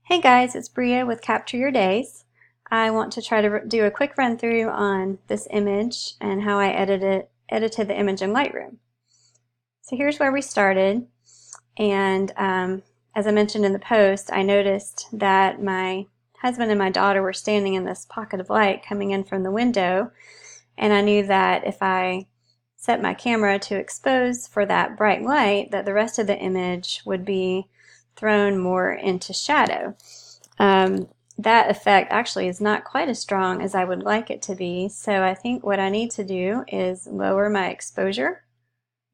Hey guys, it's Bria with Capture Your Days. I want to try to do a quick run through on this image and how I edited the image in Lightroom. So here's where we started, and as I mentioned in the post, I noticed that my husband and my daughter were standing in this pocket of light coming in from the window, and I knew that if I set my camera to expose for that bright light, that the rest of the image would be thrown more into shadow. That effect actually is not quite as strong as I would like it to be, so I think what I need to do is lower my exposure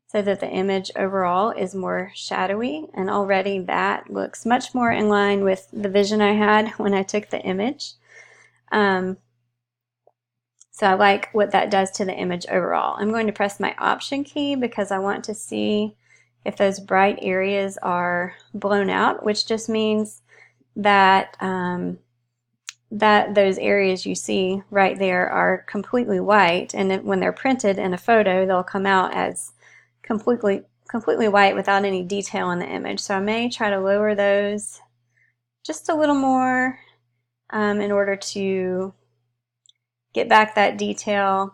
so that the image overall is more shadowy, and already that looks much more in line with the vision I had when I took the image. So I like what that does to the image overall. I'm going to press my Option key because I want to see if those bright areas are blown out, which just means that that those areas you see right there are completely white, and when they're printed in a photo, they'll come out as completely white without any detail in the image. So I may try to lower those just a little more in order to get back that detail.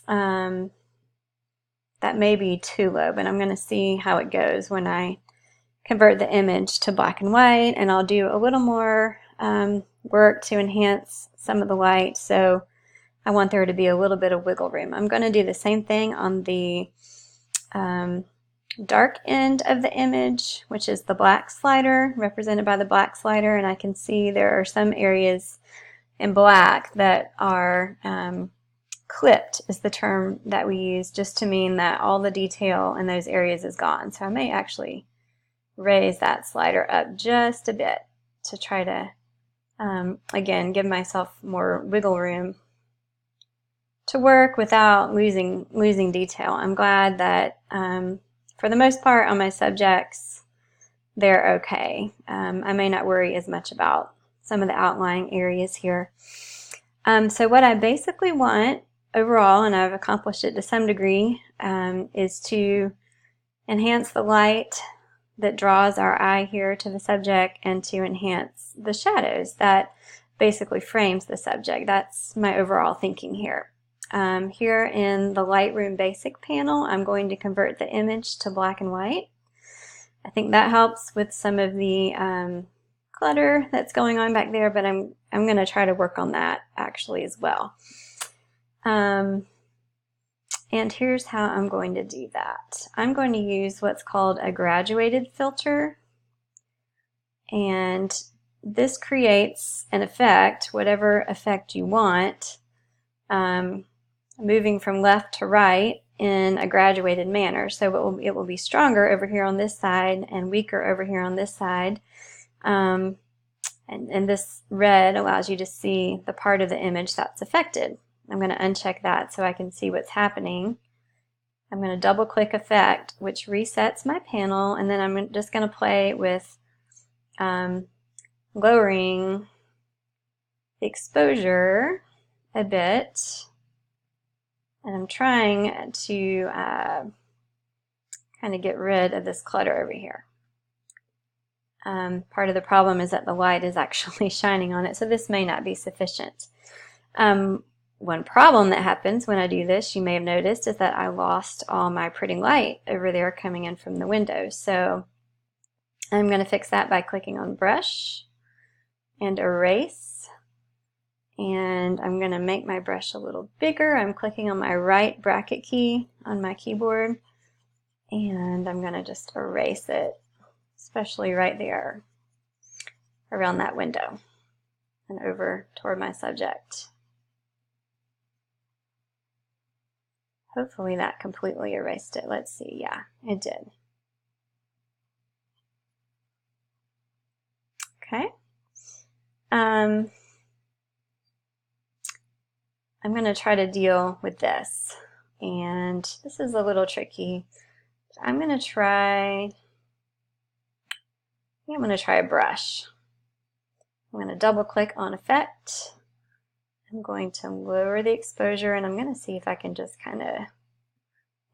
That may be too low, but I'm going to see how it goes when I convert the image to black and white, and I'll do a little more work to enhance some of the light, so I want there to be a little bit of wiggle room. I'm going to do the same thing on the dark end of the image, which is the black slider, represented by the black slider, and I can see there are some areas in black that are clipped, is the term that we use just to mean that all the detail in those areas is gone. So I may actually raise that slider up just a bit to try to again give myself more wiggle room to work without losing detail. I'm glad that for the most part on my subjects they're okay. I may not worry as much about some of the outlying areas here. So what I basically want overall, and I've accomplished it to some degree, is to enhance the light that draws our eye here to the subject and to enhance the shadows that basically frames the subject. That's my overall thinking here. Here in the Lightroom Basic panel, I'm going to convert the image to black and white. I think that helps with some of the clutter that's going on back there, but I'm going to try to work on that actually as well. And here's how I'm going to do that. I'm going to use what's called a graduated filter, and this creates an effect, whatever effect you want, moving from left to right in a graduated manner. So it will be stronger over here on this side and weaker over here on this side. And this red allows you to see the part of the image that's affected. I'm going to uncheck that so I can see what's happening. I'm going to double click Effect, which resets my panel, and then I'm just going to play with lowering the exposure a bit, and I'm trying to kind of get rid of this clutter over here. Part of the problem is that the light is actually shining on it, so this may not be sufficient. One problem that happens when I do this, you may have noticed, is that I lost all my pretty light over there coming in from the window. So I'm going to fix that by clicking on Brush and Erase. And I'm going to make my brush a little bigger. I'm clicking on my right bracket key on my keyboard, and I'm going to just erase it, especially right there around that window and over toward my subject. Hopefully that completely erased it. Let's see. Yeah, it did. Okay. I'm going to try to deal with this, and this is a little tricky. I'm going to try a brush. I'm going to double click on Effect. I'm going to lower the exposure, and I'm going to see if I can just kind of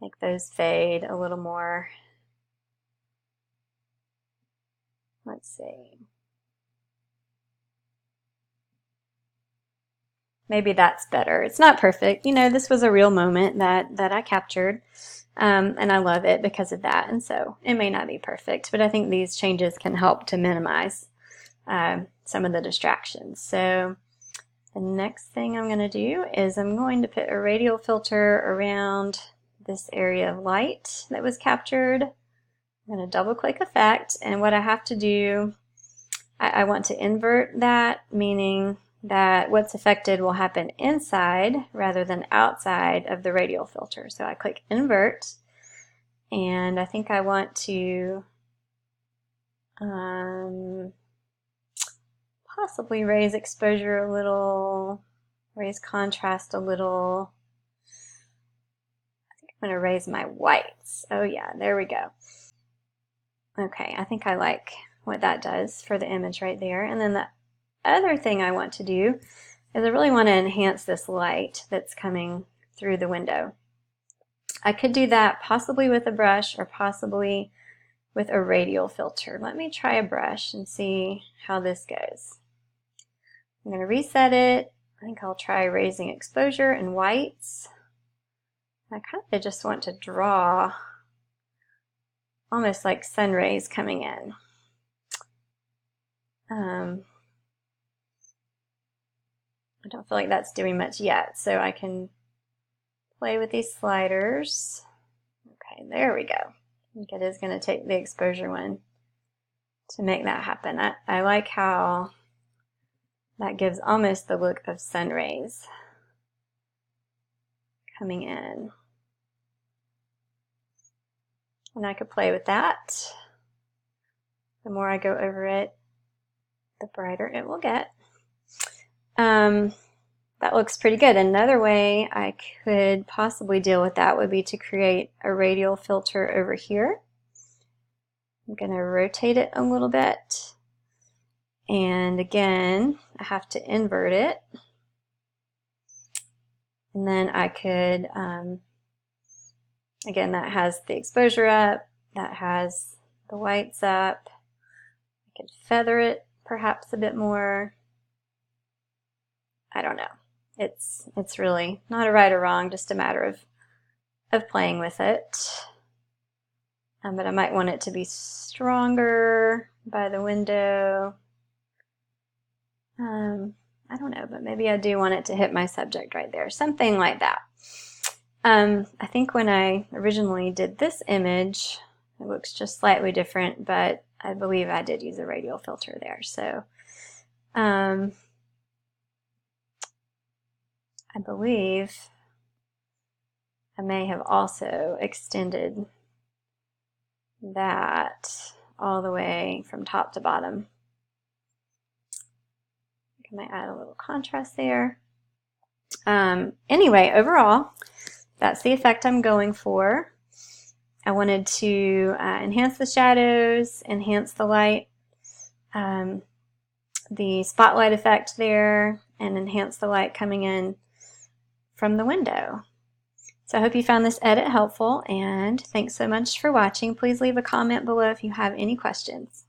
make those fade a little more. Let's see. maybe that's better. It's not perfect. You know, this was a real moment that I captured. And I love it because of that. And so it may not be perfect, but I think these changes can help to minimize some of the distractions. So the next thing I'm going to do is I'm going to put a radial filter around this area of light that was captured. I'm going to double click effect, and what I have to do, I want to invert that, meaning that what's affected will happen inside rather than outside of the radial filter. So I click invert, and I think I want to possibly raise exposure a little, raise contrast a little. I think I'm going to raise my whites. Oh yeah, there we go. Okay, I think I like what that does for the image right there. And then the other thing I want to do is I really want to enhance this light that's coming through the window. I could do that possibly with a brush or possibly with a radial filter. Let me try a brush and see how this goes. I'm going to reset it. I think I'll try raising exposure and whites. I kind of just want to draw almost like sun rays coming in. I don't feel like that's doing much yet, so I can play with these sliders. Okay, there we go. I think it is going to take the exposure one to make that happen. I like how that gives almost the look of sun rays coming in. And I could play with that. The more I go over it, the brighter it will get. That looks pretty good. Another way I could possibly deal with that would be to create a radial filter over here. I'm going to rotate it a little bit. And again, I have to invert it. And then I could, again, that has the exposure up, that has the whites up. I could feather it perhaps a bit more. I don't know. It's really not a right or wrong, just a matter of playing with it. But I might want it to be stronger by the window. I don't know, but maybe I do want it to hit my subject right there, something like that. I think when I originally did this image, it looks just slightly different, but I believe I did use a radial filter there. So I believe I may have also extended that all the way from top to bottom. I might add a little contrast there. Anyway, overall, that's the effect I'm going for. I wanted to enhance the shadows, enhance the light, the spotlight effect there, and enhance the light coming in from the window. So I hope you found this edit helpful, and thanks so much for watching. Please leave a comment below if you have any questions.